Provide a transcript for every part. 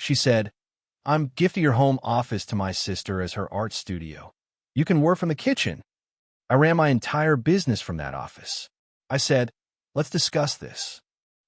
She said, "I'm gifting your home office to my sister as her art studio. You can work from the kitchen." I ran my entire business from that office. I said, "Let's discuss this."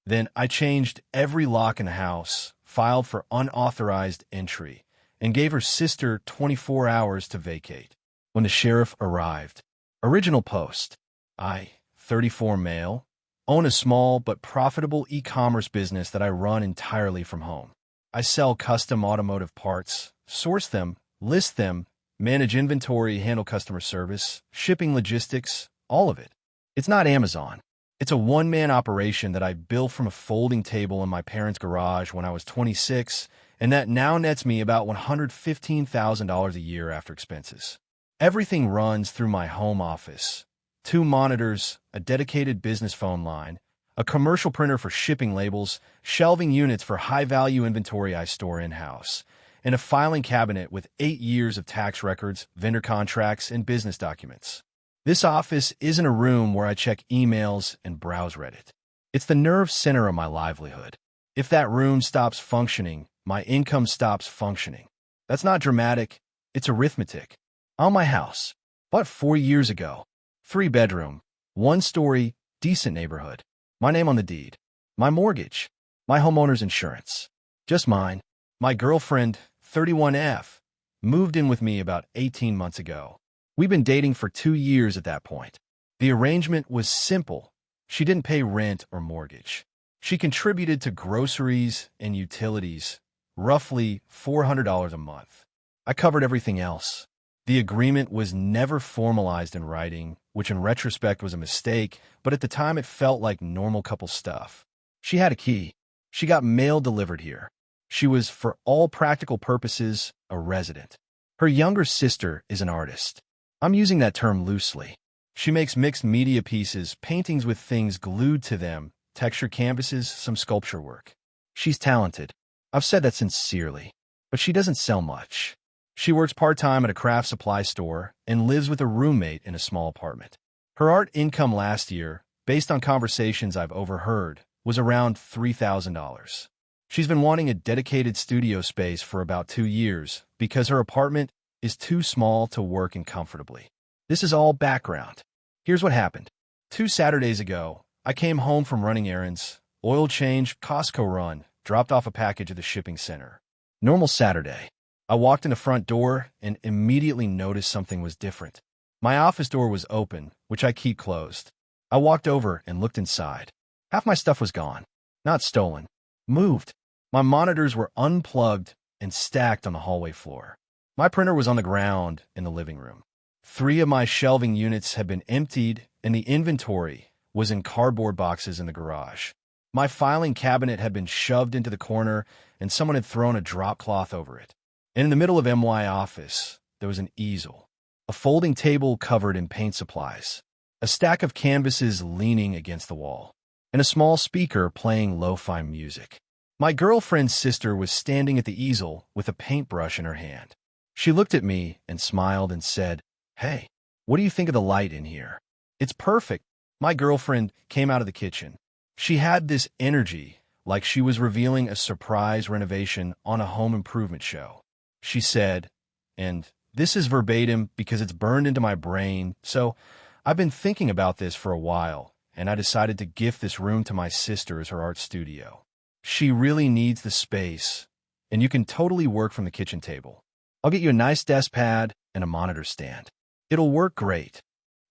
Then I changed every lock in the house, filed for unauthorized entry, and gave her sister 24 hours to vacate. When the sheriff arrived, original post, I, 34 male, own a small but profitable e-commerce business that I run entirely from home. I sell custom automotive parts, source them, list them, manage inventory, handle customer service, shipping, logistics, all of it. It's not Amazon. It's a one-man operation that I built from a folding table in my parents' garage when I was 26, and that now nets me about $115,000 a year after expenses. Everything runs through my home office. 2 monitors, a dedicated business phone line, a commercial printer for shipping labels, shelving units for high-value inventory I store in-house, and a filing cabinet with 8 years of tax records, vendor contracts, and business documents. This office isn't a room where I check emails and browse Reddit. It's the nerve center of my livelihood. If that room stops functioning, my income stops functioning. That's not dramatic, it's arithmetic. On my house, bought 4 years ago, 3-bedroom, 1-story, decent neighborhood. My name on the deed, my mortgage, my homeowner's insurance. Just mine. My girlfriend, 31F, moved in with me about 18 months ago. We've been dating for 2 years at that point. The arrangement was simple. She didn't pay rent or mortgage. She contributed to groceries and utilities, roughly $400 a month. I covered everything else. The agreement was never formalized in writing, which in retrospect was a mistake, but at the time it felt like normal couple stuff. She had a key. She got mail delivered here. She was, for all practical purposes, a resident. Her younger sister is an artist. I'm using that term loosely. She makes mixed media pieces, paintings with things glued to them, texture canvases, some sculpture work. She's talented. I've said that sincerely. But she doesn't sell much. She works part-time at a craft supply store and lives with a roommate in a small apartment. Her art income last year, based on conversations I've overheard, was around $3,000. She's been wanting a dedicated studio space for about 2 years because her apartment is too small to work in comfortably. This is all background. Here's what happened. 2 Saturdays ago, I came home from running errands, oil change, Costco run, dropped off a package at the shipping center. Normal Saturday. I walked in the front door and immediately noticed something was different. My office door was open, which I keep closed. I walked over and looked inside. Half my stuff was gone. Not stolen. Moved. My monitors were unplugged and stacked on the hallway floor. My printer was on the ground in the living room. 3 of my shelving units had been emptied, and the inventory was in cardboard boxes in the garage. My filing cabinet had been shoved into the corner, and someone had thrown a drop cloth over it. And in the middle of my office, there was an easel, a folding table covered in paint supplies, a stack of canvases leaning against the wall, and a small speaker playing lo-fi music. My girlfriend's sister was standing at the easel with a paintbrush in her hand. She looked at me and smiled and said, "Hey, what do you think of the light in here?" "It's perfect." My girlfriend came out of the kitchen. She had this energy, like she was revealing a surprise renovation on a home improvement show. She said, and this is verbatim because it's burned into my brain, so I've been thinking about this for a while, and I decided to gift this room to my sister as her art studio. She really needs the space, and you can totally work from the kitchen table. I'll get you a nice desk pad and a monitor stand. It'll work great.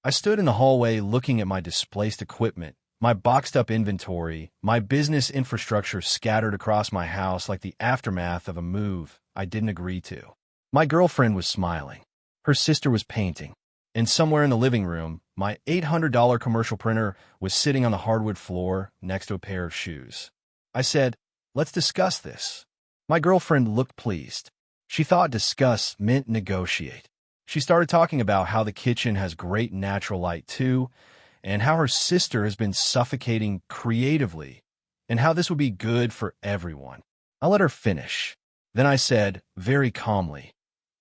I stood in the hallway looking at my displaced equipment, my boxed-up inventory, my business infrastructure scattered across my house like the aftermath of a move I didn't agree to. My girlfriend was smiling. Her sister was painting. And somewhere in the living room, my $800 commercial printer was sitting on the hardwood floor next to a pair of shoes. I said, "Let's discuss this." My girlfriend looked pleased. She thought discuss meant negotiate. She started talking about how the kitchen has great natural light too, and how her sister has been suffocating creatively, and how this would be good for everyone. I let her finish. Then I said, very calmly,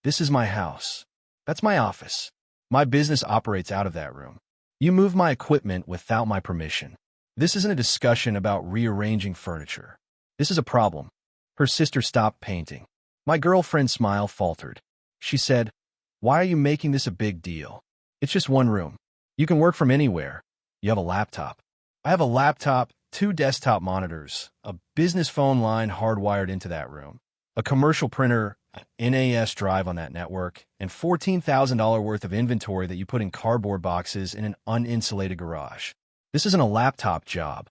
"This is my house. That's my office. My business operates out of that room. You move my equipment without my permission. This isn't a discussion about rearranging furniture. This is a problem. Her sister stopped painting. My girlfriend's smile faltered. She said, "Why are you making this a big deal? It's just one room. You can work from anywhere. You have a laptop." I have a laptop, 2 desktop monitors, a business phone line hardwired into that room, a commercial printer, an NAS drive on that network, and $14,000 worth of inventory that you put in cardboard boxes in an uninsulated garage. This isn't a laptop job.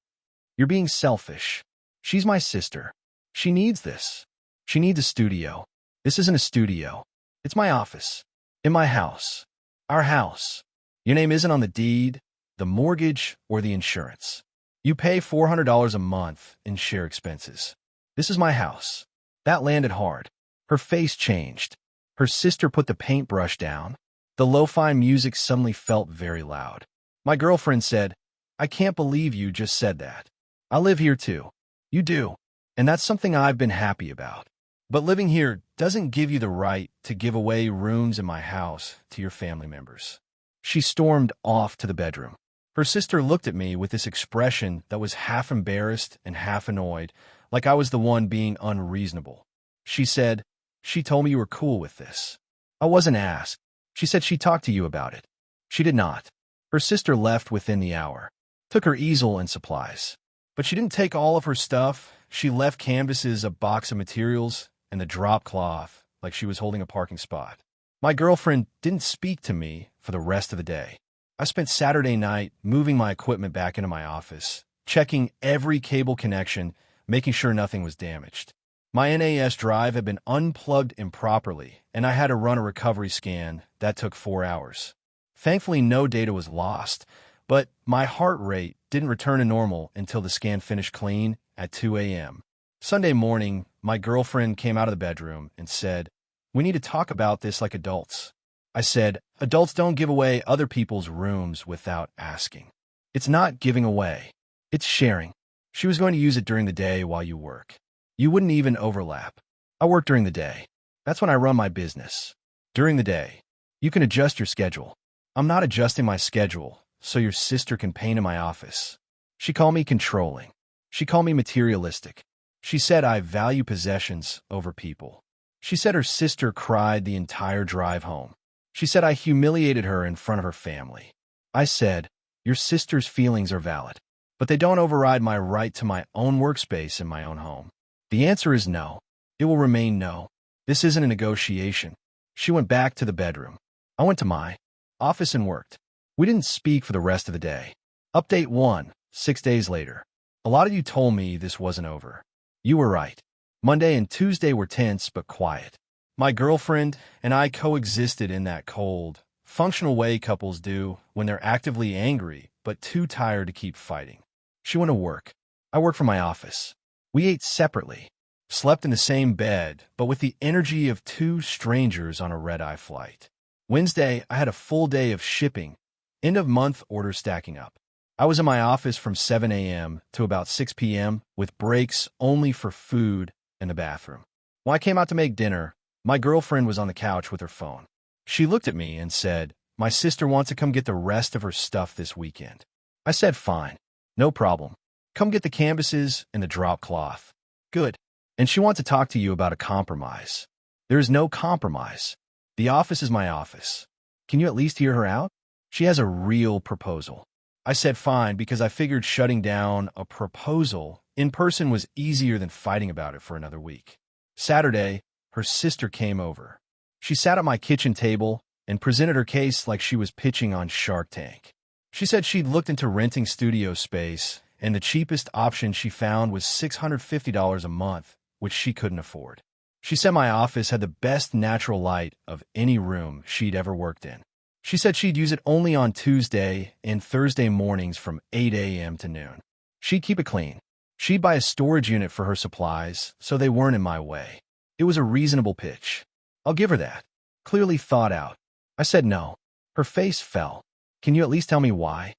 You're being selfish. She's my sister. She needs this. She needs a studio. This isn't a studio. It's my office. In my house. Our house. Your name isn't on the deed, the mortgage, or the insurance. You pay $400 a month in share expenses. This is my house. That landed hard. Her face changed. Her sister put the paintbrush down. The lo-fi music suddenly felt very loud. My girlfriend said, "I can't believe you just said that. I live here too." You do. And that's something I've been happy about. But living here doesn't give you the right to give away rooms in my house to your family members. She stormed off to the bedroom. Her sister looked at me with this expression that was half embarrassed and half annoyed, like I was the one being unreasonable. She said, "She told me you were cool with this." I wasn't asked. She said she talked to you about it. She did not. Her sister left within the hour. Took her easel and supplies. But she didn't take all of her stuff. She left canvases, a box of materials, and the drop cloth, like she was holding a parking spot. My girlfriend didn't speak to me for the rest of the day. I spent Saturday night moving my equipment back into my office, checking every cable connection, making sure nothing was damaged. My NAS drive had been unplugged improperly, and I had to run a recovery scan that took 4 hours. Thankfully, no data was lost, but my heart rate didn't return to normal until the scan finished clean at 2 a.m. Sunday morning, my girlfriend came out of the bedroom and said, "We need to talk about this like adults." I said, "Adults don't give away other people's rooms without asking." It's not giving away. It's sharing. She was going to use it during the day while you work. You wouldn't even overlap. I work during the day. That's when I run my business. During the day. You can adjust your schedule. I'm not adjusting my schedule so your sister can paint in my office. She called me controlling. She called me materialistic. She said I value possessions over people. She said her sister cried the entire drive home. She said I humiliated her in front of her family. I said, "Your sister's feelings are valid, but they don't override my right to my own workspace in my own home." The answer is no. It will remain no. This isn't a negotiation. She went back to the bedroom. I went to my office and worked. We didn't speak for the rest of the day. Update 1, 6 days later. A lot of you told me this wasn't over. You were right. Monday and Tuesday were tense but quiet. My girlfriend and I coexisted in that cold, functional way couples do when they're actively angry but too tired to keep fighting. She went to work. I worked from my office. We ate separately, slept in the same bed, but with the energy of 2 strangers on a red-eye flight. Wednesday, I had a full day of shipping, end-of-month orders stacking up. I was in my office from 7 a.m. to about 6 p.m. with breaks only for food and the bathroom. When I came out to make dinner, my girlfriend was on the couch with her phone. She looked at me and said, "My sister wants to come get the rest of her stuff this weekend." I said, "Fine, no problem. Come get the canvases and the drop cloth." Good. And she wants to talk to you about a compromise. There is no compromise. The office is my office. Can you at least hear her out? She has a real proposal. I said fine because I figured shutting down a proposal in person was easier than fighting about it for another week. Saturday, her sister came over. She sat at my kitchen table and presented her case like she was pitching on Shark Tank. She said she'd looked into renting studio space, and the cheapest option she found was $650 a month, which she couldn't afford. She said my office had the best natural light of any room she'd ever worked in. She said she'd use it only on Tuesday and Thursday mornings from 8 a.m. to noon. She'd keep it clean. She'd buy a storage unit for her supplies so they weren't in my way. It was a reasonable pitch. I'll give her that. Clearly thought out. I said no. Her face fell. "Can you at least tell me why?"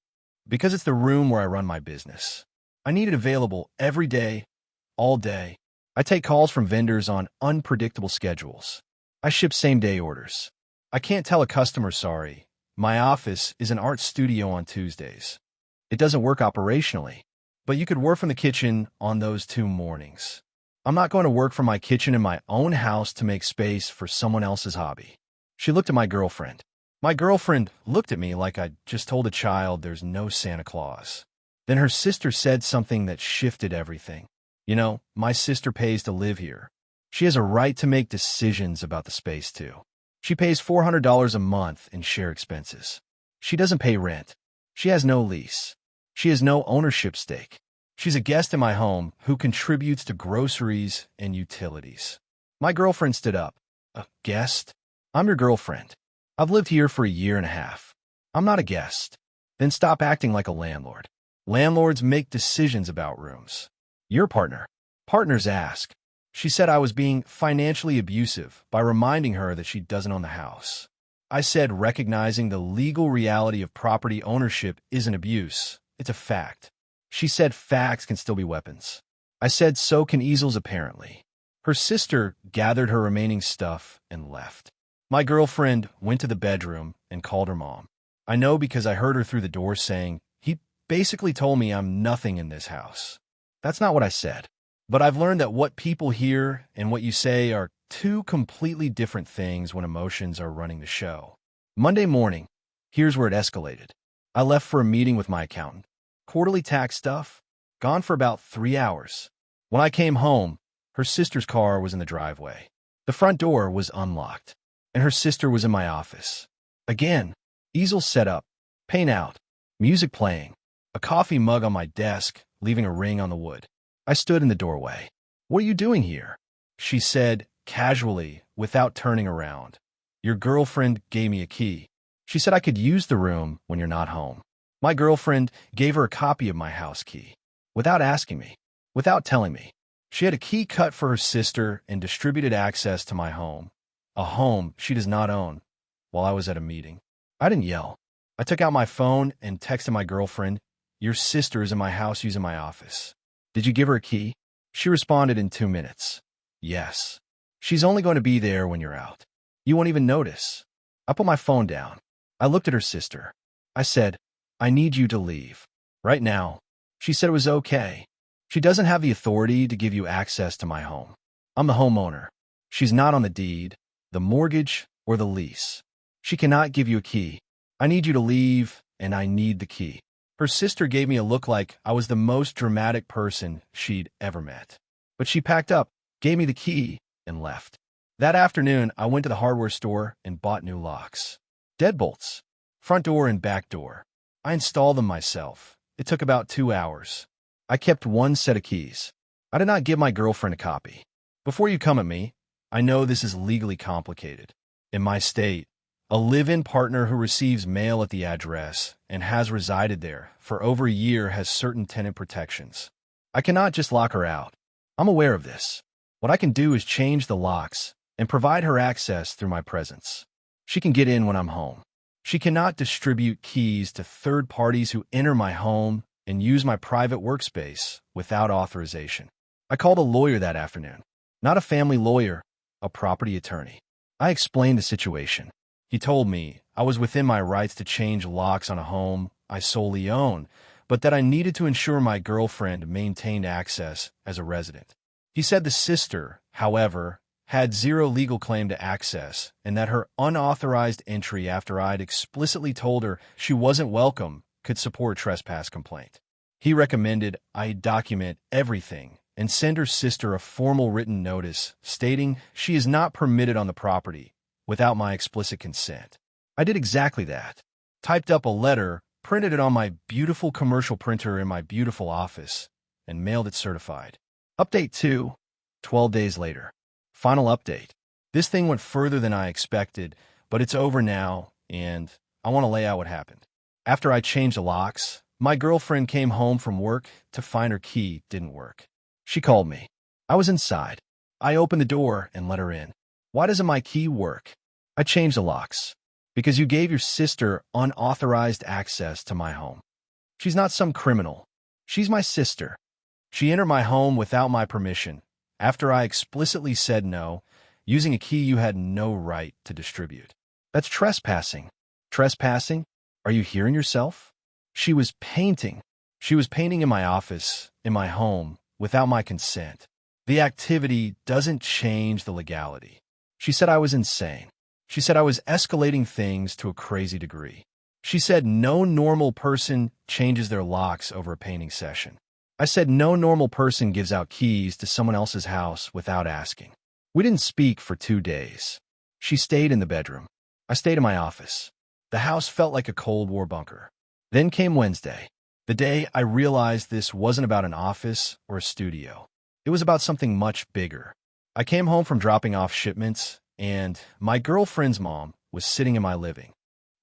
"Because it's the room where I run my business. I need it available every day, all day. I take calls from vendors on unpredictable schedules. I ship same-day orders. I can't tell a customer sorry. My office is an art studio on Tuesdays. It doesn't work operationally, but you could work from the kitchen on those 2 mornings. I'm not going to work from my kitchen in my own house to make space for someone else's hobby. She looked at my girlfriend. My girlfriend looked at me like I'd just told a child there's no Santa Claus. Then her sister said something that shifted everything. You know, my sister pays to live here. She has a right to make decisions about the space, too. She pays $400 a month in share expenses. She doesn't pay rent. She has no lease. She has no ownership stake. She's a guest in my home who contributes to groceries and utilities. My girlfriend stood up. A guest? I'm your girlfriend. I've lived here for a year and a half. I'm not a guest. Then stop acting like a landlord. Landlords make decisions about rooms. Your partner. Partners ask. She said I was being financially abusive by reminding her that she doesn't own the house. I said recognizing the legal reality of property ownership isn't abuse. It's a fact. She said facts can still be weapons. I said so can easels apparently. Her sister gathered her remaining stuff and left. My girlfriend went to the bedroom and called her mom. I know because I heard her through the door saying, "He basically told me I'm nothing in this house." That's not what I said. But I've learned that what people hear and what you say are two completely different things when emotions are running the show. Monday morning, here's where it escalated. I left for a meeting with my accountant. Quarterly tax stuff, gone for about 3 hours. When I came home, her sister's car was in the driveway. The front door was unlocked, and her sister was in my office. Again, easel set up, paint out, music playing, a coffee mug on my desk, leaving a ring on the wood. I stood in the doorway. "What are you doing here?" She said, casually, without turning around. "Your girlfriend gave me a key. She said I could use the room when you're not home." My girlfriend gave her a copy of my house key, without asking me, without telling me. She had a key cut for her sister and distributed access to my home, a home she does not own, while I was at a meeting. I didn't yell. I took out my phone and texted my girlfriend, "Your sister is in my house using my office. Did you give her a key?" She responded in 2 minutes. "Yes. She's only going to be there when you're out. You won't even notice." I put my phone down. I looked at her sister. I said, "I need you to leave. Right now." She said it was okay. She doesn't have the authority to give you access to my home. I'm the homeowner. She's not on the deed, the mortgage, or the lease. She cannot give you a key. I need you to leave, and I need the key. Her sister gave me a look like I was the most dramatic person she'd ever met. But she packed up, gave me the key, and left. That afternoon, I went to the hardware store and bought new locks. Deadbolts. Front door and back door. I installed them myself. It took about 2 hours. I kept one set of keys. I did not give my girlfriend a copy. Before you come at me, I know this is legally complicated. In my state, a live-in partner who receives mail at the address and has resided there for over a year has certain tenant protections. I cannot just lock her out. I'm aware of this. What I can do is change the locks and provide her access through my presence. She can get in when I'm home. She cannot distribute keys to third parties who enter my home and use my private workspace without authorization. I called a lawyer that afternoon. Not a family lawyer, a property attorney. I explained the situation. He told me I was within my rights to change locks on a home I solely own, but that I needed to ensure my girlfriend maintained access as a resident. He said the sister, however, had zero legal claim to access and that her unauthorized entry after I'd explicitly told her she wasn't welcome could support a trespass complaint. He recommended I document everything and send her sister a formal written notice stating she is not permitted on the property without my explicit consent. I did exactly that. Typed up a letter, printed it on my beautiful commercial printer in my beautiful office, and mailed it certified. Update 2, 12 days later. Final update. This thing went further than I expected, but it's over now, and I want to lay out what happened. After I changed the locks, my girlfriend came home from work to find her key didn't work. She called me. I was inside. I opened the door and let her in. "Why doesn't my key work?" "I changed the locks. Because you gave your sister unauthorized access to my home." "She's not some criminal. She's my sister. She entered my home without my permission, after I explicitly said no, using a key you had no right to distribute. That's trespassing." "Trespassing? Are you hearing yourself?" She was painting. She was painting in my office, in my home, without my consent. The activity doesn't change the legality. She said I was insane. She said I was escalating things to a crazy degree. She said no normal person changes their locks over a painting session. I said no normal person gives out keys to someone else's house without asking. We didn't speak for 2 days. She stayed in the bedroom. I stayed in my office. The house felt like a Cold War bunker. Then came Wednesday, the day I realized this wasn't about an office or a studio. It was about something much bigger. I came home from dropping off shipments, and my girlfriend's mom was sitting in my living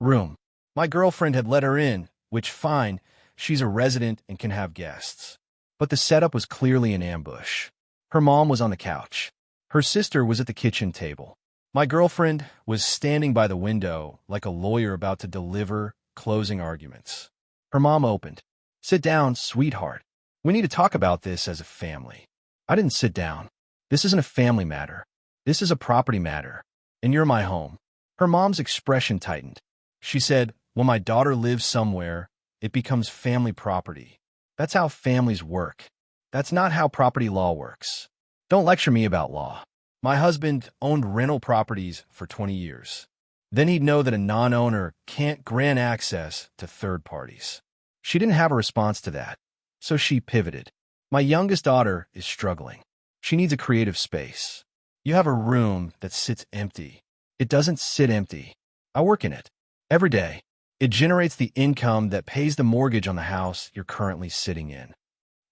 room. My girlfriend had let her in, which fine, she's a resident and can have guests. But the setup was clearly an ambush. Her mom was on the couch. Her sister was at the kitchen table. My girlfriend was standing by the window like a lawyer about to deliver closing arguments. Her mom opened. "Sit down, sweetheart. We need to talk about this as a family." I didn't sit down. This isn't a family matter. This is a property matter, and you're my home. Her mom's expression tightened. She said, "When my daughter lives somewhere, it becomes family property. That's how families work. That's not how property law works. Don't lecture me about law. My husband owned rental properties for 20 years. Then he'd know that a non-owner can't grant access to third parties." She didn't have a response to that, so she pivoted. "My youngest daughter is struggling. She needs a creative space. You have a room that sits empty. It doesn't sit empty. I work in it. Every day. It generates the income that pays the mortgage on the house you're currently sitting in.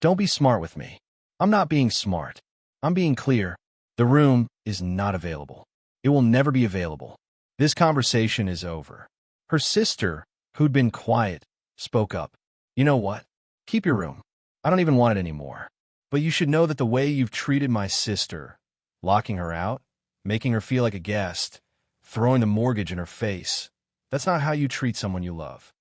Don't be smart with me. I'm not being smart. I'm being clear. The room is not available. It will never be available. This conversation is over." Her sister, who'd been quiet, spoke up. "You know what? Keep your room. I don't even want it anymore. But you should know that the way you've treated my sister, locking her out, making her feel like a guest, throwing the mortgage in her face, that's not how you treat someone you love."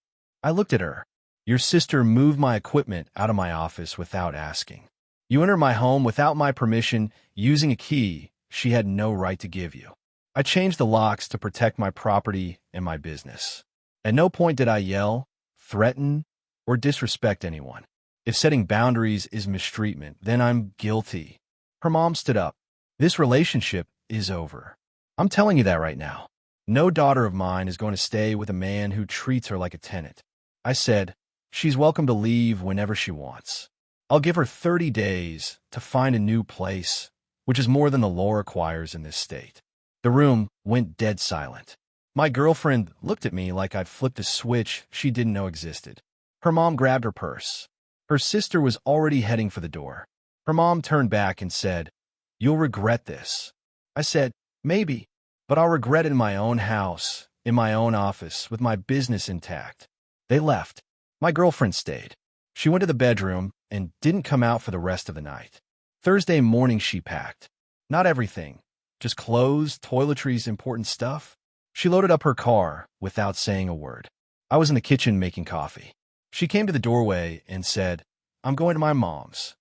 I looked at her. "Your sister moved my equipment out of my office without asking. You entered my home without my permission, using a key she had no right to give you. I changed the locks to protect my property and my business. At no point did I yell, threaten, or disrespect anyone. If setting boundaries is mistreatment, then I'm guilty." Her mom stood up. "This relationship is over. I'm telling you that right now. No daughter of mine is going to stay with a man who treats her like a tenant." I said, "She's welcome to leave whenever she wants. I'll give her 30 days to find a new place, which is more than the law requires in this state." The room went dead silent. My girlfriend looked at me like I'd flipped a switch she didn't know existed. Her mom grabbed her purse. Her sister was already heading for the door. Her mom turned back and said, "You'll regret this." I said, "Maybe, but I'll regret it in my own house, in my own office, with my business intact." They left. My girlfriend stayed. She went to the bedroom and didn't come out for the rest of the night. Thursday morning she packed. Not everything, just clothes, toiletries, important stuff. She loaded up her car without saying a word. I was in the kitchen making coffee. She came to the doorway and said, "I'm going to my mom's."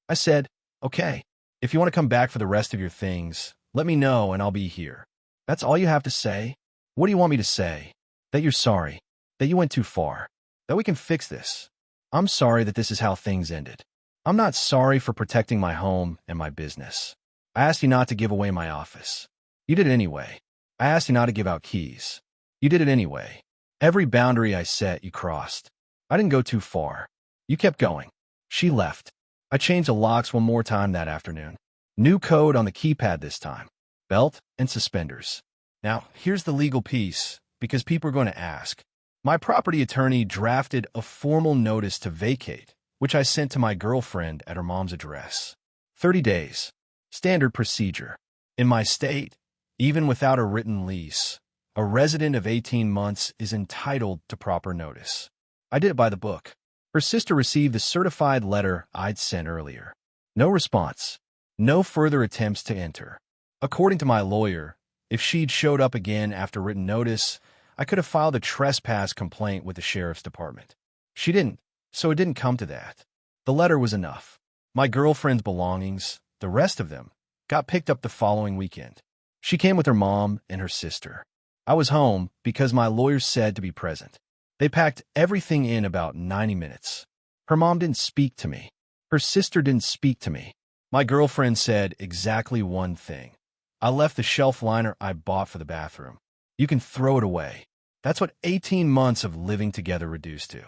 I said, "Okay, if you want to come back for the rest of your things, let me know and I'll be here." "That's all you have to say? What do you want me to say? That you're sorry, that you went too far, that we can fix this?" "I'm sorry that this is how things ended. I'm not sorry for protecting my home and my business. I asked you not to give away my office. You did it anyway. I asked you not to give out keys. You did it anyway. Every boundary I set, you crossed. I didn't go too far. You kept going." She left. I changed the locks one more time that afternoon. New code on the keypad this time. Belt and suspenders. Now, here's the legal piece, because people are going to ask. My property attorney drafted a formal notice to vacate, which I sent to my girlfriend at her mom's address. 30 days. Standard procedure. In my state, even without a written lease, a resident of 18 months is entitled to proper notice. I did it by the book. Her sister received the certified letter I'd sent earlier. No response. No further attempts to enter. According to my lawyer, if she'd showed up again after written notice, I could have filed a trespass complaint with the sheriff's department. She didn't, so it didn't come to that. The letter was enough. My girlfriend's belongings, the rest of them, got picked up the following weekend. She came with her mom and her sister. I was home because my lawyer said to be present. They packed everything in about 90 minutes. Her mom didn't speak to me. Her sister didn't speak to me. My girlfriend said exactly one thing. I left the shelf liner I bought for the bathroom. You can throw it away. That's what 18 months of living together reduced to.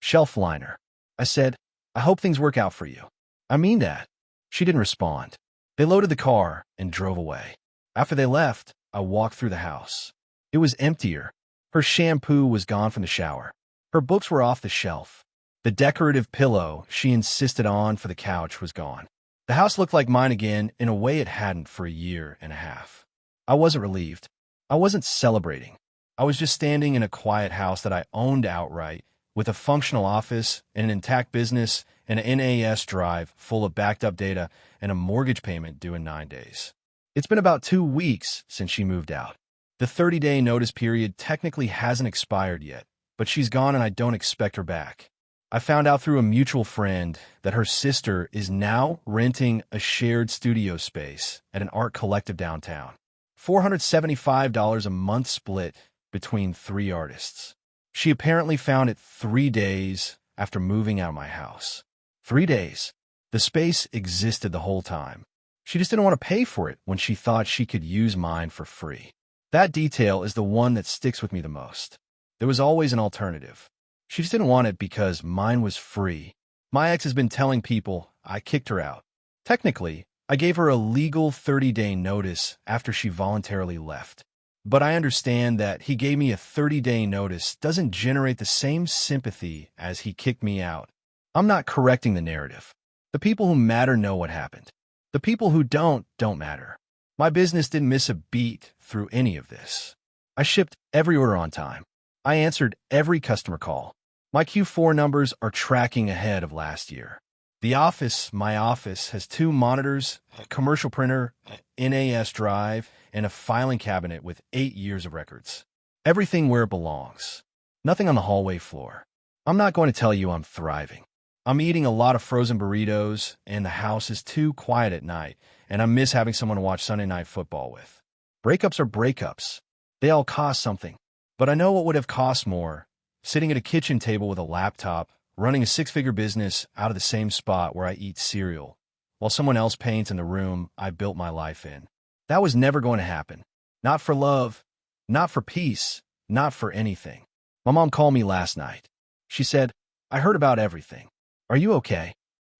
Shelf liner. I said, I hope things work out for you. I mean that. She didn't respond. They loaded the car and drove away. After they left, I walked through the house. It was emptier. Her shampoo was gone from the shower. Her books were off the shelf. The decorative pillow she insisted on for the couch was gone. The house looked like mine again in a way it hadn't for a year and a half. I wasn't relieved. I wasn't celebrating. I was just standing in a quiet house that I owned outright, with a functional office and an intact business and an NAS drive full of backed up data and a mortgage payment due in 9 days. It's been about 2 weeks since she moved out. The 30-day notice period technically hasn't expired yet, but she's gone and I don't expect her back. I found out through a mutual friend that her sister is now renting a shared studio space at an art collective downtown. $475 a month split between 3 artists. She apparently found it 3 days after moving out of my house. 3 days. The space existed the whole time. She just didn't want to pay for it when she thought she could use mine for free. That detail is the one that sticks with me the most. There was always an alternative. She just didn't want it because mine was free. My ex has been telling people I kicked her out. Technically, I gave her a legal 30-day notice after she voluntarily left. But I understand that he gave me a 30-day notice doesn't generate the same sympathy as he kicked me out. I'm not correcting the narrative. The people who matter know what happened. The people who don't matter. My business didn't miss a beat through any of this. I shipped every order on time. I answered every customer call. My Q4 numbers are tracking ahead of last year. My office, has 2 monitors, a commercial printer, an NAS drive, and a filing cabinet with 8 years of records. Everything where it belongs. Nothing on the hallway floor. I'm not going to tell you I'm thriving. I'm eating a lot of frozen burritos, and the house is too quiet at night, and I miss having someone to watch Sunday Night Football with. Breakups are breakups. They all cost something. But I know what would have cost more. Sitting at a kitchen table with a laptop, running a 6-figure business out of the same spot where I eat cereal, while someone else paints in the room I built my life in. That was never going to happen. Not for love, not for peace, not for anything. My mom called me last night. She said, I heard about everything. Are you okay?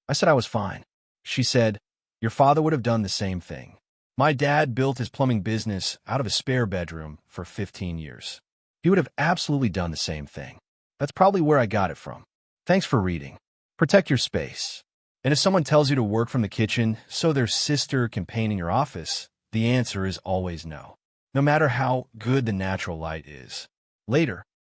I said I was fine. She said, your father would have done the same thing. My dad built his plumbing business out of a spare bedroom for 15 years. He would have absolutely done the same thing. That's probably where I got it from. Thanks for reading. Protect your space. And if someone tells you to work from the kitchen so their sister can paint in your office, the answer is always no. No matter how good the natural light is. Later.